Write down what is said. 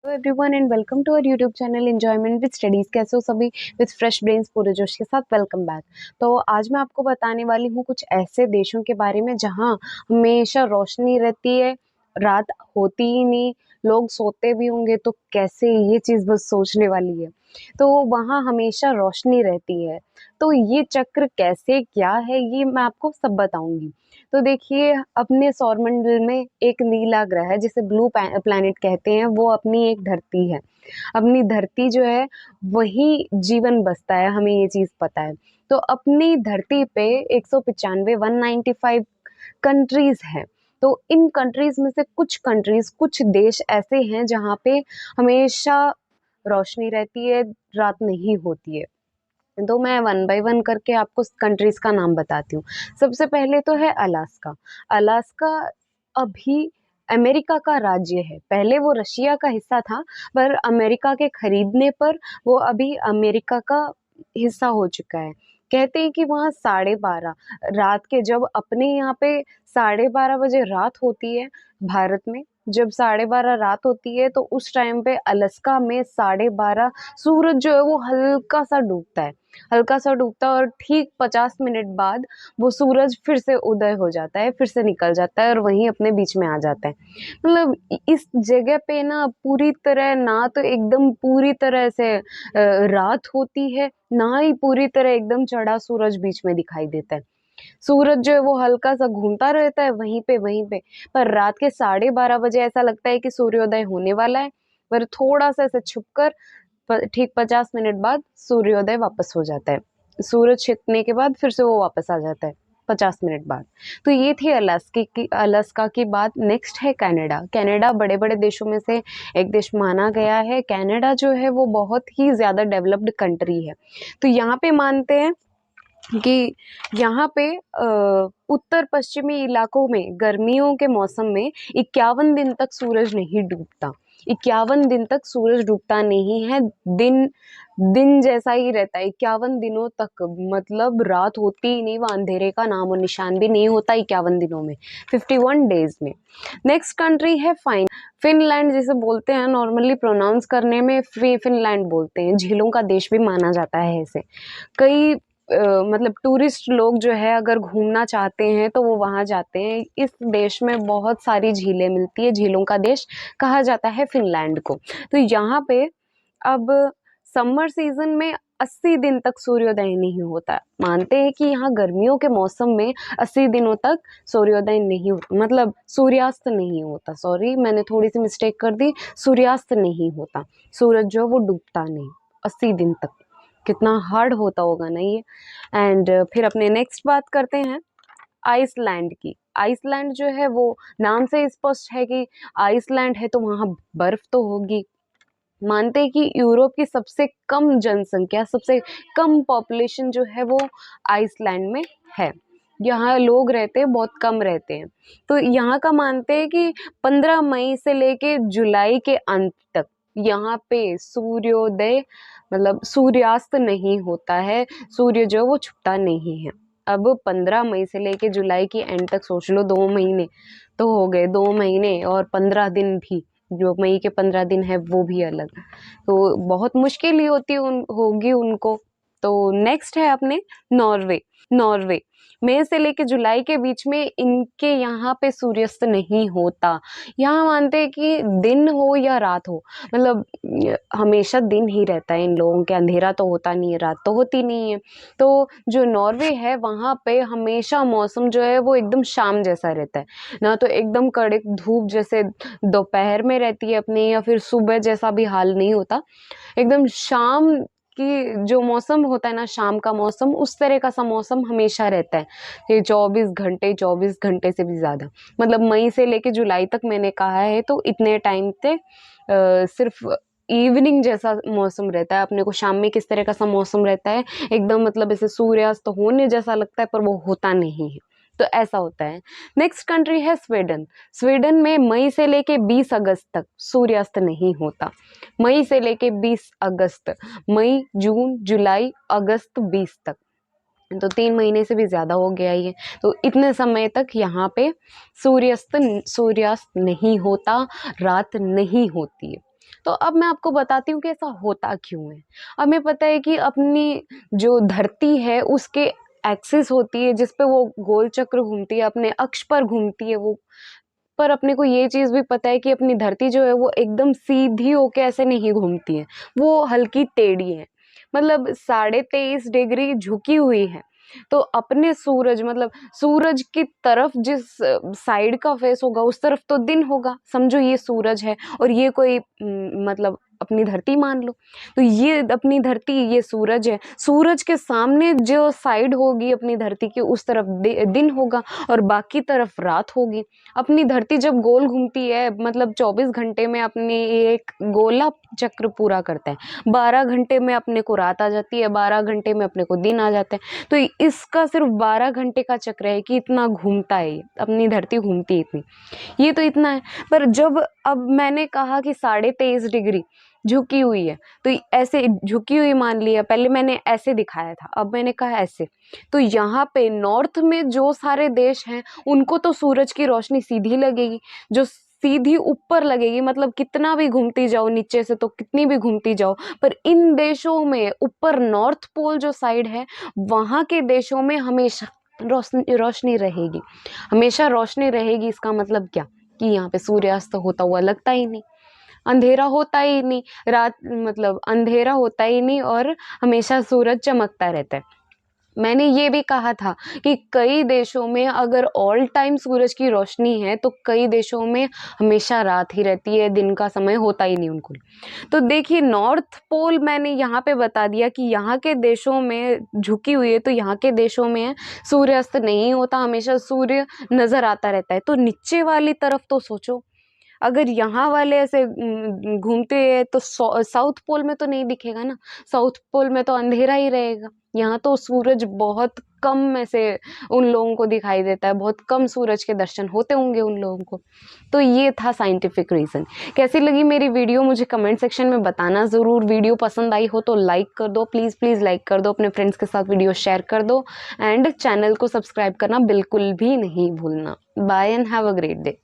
Everyone and welcome to our YouTube channel enjoyment with studies. कैसे हो सभी? With fresh brains पूरे जोश के साथ वेलकम बैक। तो आज मैं आपको बताने वाली हूँ कुछ ऐसे देशों के बारे में जहाँ हमेशा रोशनी रहती है, रात होती ही नहीं, लोग सोते भी होंगे तो कैसे, ये चीज़ बस सोचने वाली है। तो वहाँ हमेशा रोशनी रहती है। तो ये चक्र कैसे, क्या है, ये मैं आपको सब बताऊंगी। तो देखिए, अपने सौरमंडल में एक नीला ग्रह है जिसे ब्लू प्लैनेट कहते हैं, वो अपनी एक धरती है। अपनी धरती जो है वही जीवन बसता है, हमें ये चीज पता है। तो अपनी धरती पे 195 195 कंट्रीज हैं। तो इन कंट्रीज में से कुछ देश ऐसे हैं जहाँ पे हमेशा रोशनी रहती है, रात नहीं होती है। तो मैं वन बाय वन करके आपको कंट्रीज का नाम बताती हूँ। सबसे पहले तो है अलास्का। अलास्का अभी अमेरिका का राज्य है। पहले वो रशिया का हिस्सा था, पर अमेरिका के खरीदने पर वो अभी अमेरिका का हिस्सा हो चुका है। कहते हैं कि वहाँ 12:30 रात के, जब अपने यहाँ पे 12:30 बजे रात होती है भारत में, जब 12:30 रात होती है तो उस टाइम पे अलास्का में 12:30 सूरज जो है वो हल्का सा डूबता है। हल्का सा डूबता है और ठीक 50 मिनट बाद वो सूरज फिर से उदय हो जाता है, फिर से निकल जाता है और वहीं अपने बीच में आ जाता है। मतलब इस जगह पे ना पूरी तरह, ना तो एकदम पूरी तरह से रात होती है, ना ही पूरी तरह एकदम चढ़ा सूरज बीच में दिखाई देता है। सूरज जो है वो हल्का सा घूमता रहता है वहीं पे। पर रात के 12:30 बजे ऐसा लगता है कि सूर्योदय होने वाला है, पर थोड़ा सा ऐसे छुपकर ठीक 50 मिनट बाद सूर्योदय वापस हो जाता है। सूरज छिपने के बाद फिर से वो वापस आ जाता है 50 मिनट बाद। तो ये थी अलास्का की बात। नेक्स्ट है कनाडा। कनाडा बड़े बड़े देशों में से एक देश माना गया है। कनाडा जो है वो बहुत ही ज़्यादा डेवलप्ड कंट्री है। तो यहाँ पे मानते हैं कि यहाँ पे उत्तर पश्चिमी इलाकों में गर्मियों के मौसम में 51 दिन तक सूरज नहीं डूबता। 51 दिन तक सूरज डूबता नहीं है। दिन दिन जैसा ही रहता है 51 दिनों तक। मतलब रात होती ही नहीं, वो अंधेरे का नाम और निशान भी नहीं होता 51 दिनों में, 51 डेज में। नेक्स्ट कंट्री है फिनलैंड, जिसे बोलते हैं नॉर्मली प्रोनाउंस करने में फिनलैंड बोलते हैं। झीलों का देश भी माना जाता है इसे। कई मतलब टूरिस्ट लोग जो है अगर घूमना चाहते हैं तो वो वहाँ जाते हैं। इस देश में बहुत सारी झीलें मिलती है। झीलों का देश कहा जाता है फिनलैंड को। तो यहाँ पे अब समर सीजन में 80 दिन तक सूर्योदय नहीं होता। मानते हैं कि यहाँ गर्मियों के मौसम में 80 दिनों तक सूर्योदय नहीं होता, मतलब सूर्यास्त नहीं होता। सॉरी, मैंने थोड़ी सी मिस्टेक कर दी। सूर्यास्त नहीं होता, सूरज जो है वो डूबता नहीं 80 दिन तक। कितना हार्ड होता होगा ना ये। एंड फिर अपने नेक्स्ट बात करते हैं आइसलैंड की। आइसलैंड जो है वो नाम से स्पष्ट है कि आइसलैंड है तो वहाँ बर्फ तो होगी। मानते हैं कि यूरोप की सबसे कम जनसंख्या, सबसे कम पॉपुलेशन जो है वो आइसलैंड में है। यहाँ लोग रहते हैं, बहुत कम रहते हैं। तो यहाँ का मानते हैं कि 15 मई से लेके जुलाई के अंत तक यहाँ पे सूर्योदय, मतलब सूर्यास्त नहीं होता है। सूर्य जो वो छुपता नहीं है। अब 15 मई से लेके जुलाई की एंड तक सोच लो, 2 महीने तो हो गए। 2 महीने और 15 दिन भी, जो मई के 15 दिन है वो भी अलग। तो बहुत मुश्किल ही होगी उनको। तो नेक्स्ट है अपने नॉर्वे। नॉर्वे मई से लेके जुलाई के बीच में इनके यहाँ पे सूर्यास्त नहीं होता। यहाँ मानते हैं कि दिन हो या रात हो, मतलब हमेशा दिन ही रहता है इन लोगों के। अंधेरा तो होता नहीं है, रात तो होती नहीं है। तो जो नॉर्वे है वहाँ पे हमेशा मौसम जो है वो एकदम शाम जैसा रहता है। ना तो एकदम कड़क धूप जैसे दोपहर में रहती है अपने, या फिर सुबह जैसा भी हाल नहीं होता। एकदम शाम की जो मौसम होता है ना, शाम का मौसम, उस तरह का सा मौसम हमेशा रहता है। ये 24 घंटे से भी ज़्यादा, मतलब मई से लेके जुलाई तक मैंने कहा है, तो इतने टाइम तक सिर्फ इवनिंग जैसा मौसम रहता है। अपने को शाम में किस तरह का सा मौसम रहता है, एकदम मतलब ऐसे सूर्यास्त होने जैसा लगता है, पर वो होता नहीं है। तो ऐसा होता है। नेक्स्ट कंट्री है स्वीडन। स्वीडन में मई से लेके 20 अगस्त तक सूर्यास्त नहीं होता। मई से लेके 20 अगस्त, मई, जून, जुलाई, अगस्त 20 तक, तो 3 महीने से भी ज़्यादा हो गया ये। तो इतने समय तक यहाँ पे सूर्यास्त नहीं होता, रात नहीं होती है। तो अब मैं आपको बताती हूँ कि ऐसा होता क्यों है। हमें पता है कि अपनी जो धरती है उसके एक्सिस होती है जिस पे वो गोल चक्र घूमती है, अपने अक्ष पर घूमती है वो। पर अपने को ये चीज़ भी पता है कि अपनी धरती जो है वो एकदम सीधी होके ऐसे नहीं घूमती है, वो हल्की टेढ़ी है, मतलब 23.5 डिग्री झुकी हुई है। तो अपने सूरज मतलब सूरज की तरफ जिस साइड का फेस होगा उस तरफ तो दिन होगा, समझो ये सूरज है और ये कोई मतलब अपनी धरती मान लो। तो ये अपनी धरती, ये सूरज है, सूरज के सामने जो साइड होगी अपनी धरती की उस तरफ दिन होगा और बाकी तरफ रात होगी। अपनी धरती जब गोल घूमती है मतलब 24 घंटे में अपनी एक गोला चक्र पूरा करता है, 12 घंटे में अपने को रात आ जाती है, 12 घंटे में अपने को दिन आ जाता है। तो इसका सिर्फ 12 घंटे का चक्र है कि इतना घूमता है ये, अपनी धरती घूमती है इतनी, ये तो इतना है। पर जब अब मैंने कहा कि 23.5 डिग्री झुकी हुई है, तो ऐसे झुकी हुई मान लिया, पहले मैंने ऐसे दिखाया था, अब मैंने कहा ऐसे। तो यहाँ पे नॉर्थ में जो सारे देश हैं उनको तो सूरज की रोशनी सीधी लगेगी, जो सीधी ऊपर लगेगी, मतलब कितना भी घूमती जाओ नीचे से तो कितनी भी घूमती जाओ। पर इन देशों में ऊपर नॉर्थ पोल जो साइड है वहाँ के देशों में हमेशा रोशनी रोशनी रहेगी, हमेशा रोशनी रहेगी। इसका मतलब क्या कि यहाँ पे सूर्यास्त होता हुआ लगता ही नहीं, अंधेरा होता ही नहीं, रात मतलब अंधेरा होता ही नहीं और हमेशा सूरज चमकता रहता है। मैंने ये भी कहा था कि कई देशों में अगर ऑल टाइम सूरज की रोशनी है तो कई देशों में हमेशा रात ही रहती है, दिन का समय होता ही नहीं उनको। तो देखिए नॉर्थ पोल मैंने यहाँ पे बता दिया कि यहाँ के देशों में झुकी हुई है, तो यहाँ के देशों में सूर्यास्त नहीं होता, हमेशा सूर्य नजर आता रहता है। तो नीचे वाली तरफ तो सोचो, अगर यहाँ वाले ऐसे घूमते हैं तो साउथ पोल में तो नहीं दिखेगा ना, साउथ पोल में तो अंधेरा ही रहेगा। यहाँ तो सूरज बहुत कम ऐसे उन लोगों को दिखाई देता है, बहुत कम सूरज के दर्शन होते होंगे उन लोगों को। तो ये था साइंटिफिक रीज़न। कैसी लगी मेरी वीडियो मुझे कमेंट सेक्शन में बताना ज़रूर। वीडियो पसंद आई हो तो लाइक कर दो, प्लीज़ प्लीज़ लाइक कर दो, अपने फ्रेंड्स के साथ वीडियो शेयर कर दो एंड चैनल को सब्सक्राइब करना बिल्कुल भी नहीं भूलना। Bye and have a great day.